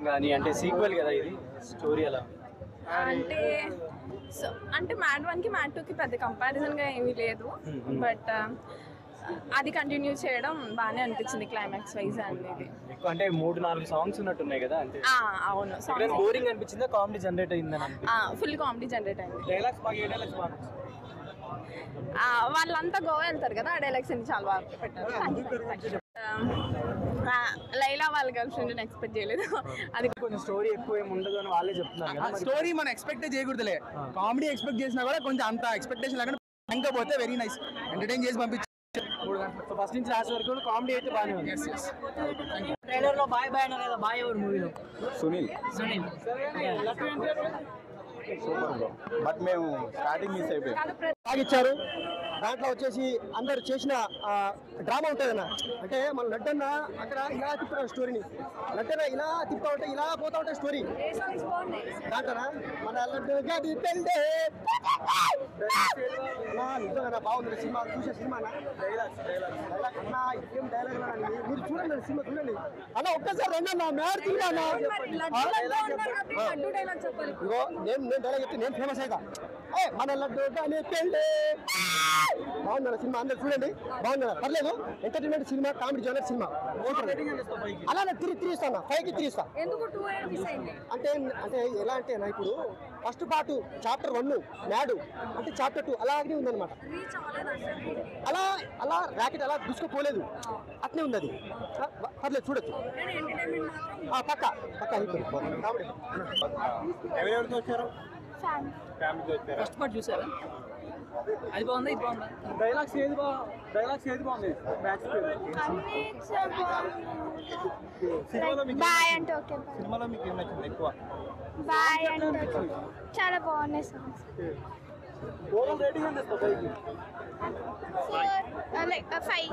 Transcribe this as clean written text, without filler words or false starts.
కానీ అంటే సీక్వెల్ కదా ఇది స్టోరీ ఎలా అంటే సో అంటే మ్యాడ్ 1కి మ్యాడ్ 2కి పెద్ద కంపారిజన్గా ఏమీ లేదు, బట్ అది కంటిన్యూ చేయడం బాగానే అనిపించింది క్లైమాక్స్ వైజ్ అనేది. ఎక్కువ అంటే 3-4 సాంగ్స్ ఉన్నట్టున్నాయి కదా అంటే అవును, బోరింగ్ అనిపించిందా కామెడీ జనరేట్ అయిందని ఫుల్ కామెడీ జనరేట్ అయింది. డైలాగ్స్ బాగా వాళ్ళంతా గోవా వెళ్తారు కదా, ఆ డైలాగ్స్ అన్ని చాలా బాగా పెట్టారు. లైలా వాళ్ళ గర్ల్ ఫ్రెండ్ ఎక్స్పెక్ట్ చేయలేదు, అది కొంచెం స్టోరీ ఎక్కువ ఏమి ఉండదు అని వాళ్ళే చెప్తున్నారు కదా. స్టోరీ మనం ఎక్స్పెక్ట్ చేయకూడదులే, కామెడీ ఎక్స్పెక్ట్ చేసినా కూడా కొంచెం అంత ఎక్స్పెక్టేషన్ లేకుండా ఇంకపోతే వెరీ నైస్ ఎంటర్టైన్ చేసి పంపించారు. ఫస్ట్ నుంచి లాస్ట్ వరకు కామెడీ అయితే బాగానే ఉంది. ట్రైలర్ లో బాయ్ బాయ్ అన్నారు కదా, బాయ్ ఎవరు మూవీలో? సునీల్ సూపర్ బ్రో, బట్ మేము స్టార్టింగ్ మిస్ అయిపోయాం. బాగిచ్చారు. దాంట్లో వచ్చేసి అందరు చేసిన డ్రామా ఉంటుందన్న, అంటే మన లడ్డన్న అక్కడ ఇలా తిప్పుతాడు స్టోరీని, లడ్డన్న ఇలా తిప్పుతా ఉంటే ఇలా పోతా ఉంటే స్టోరీ దాంట్లోనా మన లడ్డు గది పెళ్ళే నిజంగా బాగుంది సినిమా. చూసే సినిమా ఏం డైలాగ్ మీరు చూడండి, సినిమా చూడండి అలా ఒక్కసారి రండి అన్న, మ్యాడ్ తిన్నా ఇగో నేను డైలాగ్ చెప్తే నేను ఫేమస్ అవుతా. మన లడ్డు కానీ పెళ్ళే బాగుందా సినిమా, అందరు చూడండి బాగుందా, పర్లేదు entertainment cinema, comedy genre cinema. అలానే తిరిగిస్తాను 5కి 3 ఇస్తా. అంటే అంటే ఎలా అంటే నా ఇప్పుడు ఫస్ట్ పార్ట్ చాప్టర్ 1 మ్యాడ్ అంటే చాప్టర్ 2 అలాగే ఉందన్నమాట. అలా అలా ర్యాకెట్ అలా దూసుకుపోలేదు, అట్నే ఉంది అది. పర్లేదు చూడొచ్చు, పక్క కామెడీ. ఎవరెవరితో వచ్చారు? ఫస్ట్ పార్ట్ చూసారా? అది బాగుందా, ఇది బాగుందా? డైలాగ్స్ ఏది బాగుంది మ్యాచ్ బాయ్ అంటే ఓకే, సినిమాలో మీకు ఏం నచ్చింది ఎక్కువ? బాయ్ అంటే చాలా బాగున్నాయి సాంగ్స్. ఓవరాల్ రేటింగ్ ఎంత ఇస్తావు పైకి? 4 లైక్ 5.